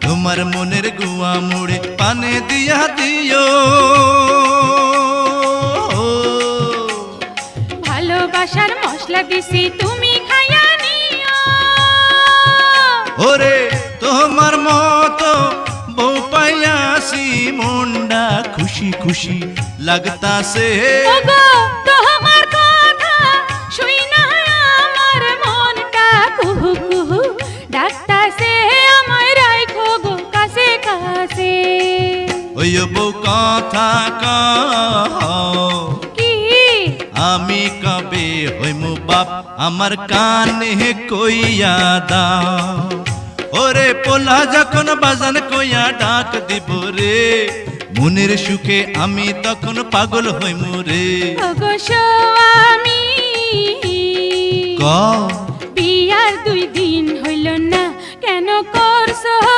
তোমার মনের গুয়া মুড়ে পানে দিয়া দিও। ভালোবাসার মশলা দিছি তুমি খাইয়া নিও। ওরে তোমার মতো বউ পাইয়াছি মনটা খুশি খুশি লাগতাছে। ওগো তোমার কথা শুইনা আমার মনটা কুহু কুহু ডাকতাছে, আমায় রাইখো গো কাছে কাছে। ওই বউ কথা কও কি আমি কবে হইমু বাপ আমার কানে কইয়া দাও। ওরে পোলা যখন বাজান কইয়া ডাক দিব রে, মনের সুখে আমি তখন পাগল হইমু রে। ওগো স্বামী ক বিয়ার 2 দিন হইল না, কেন করছো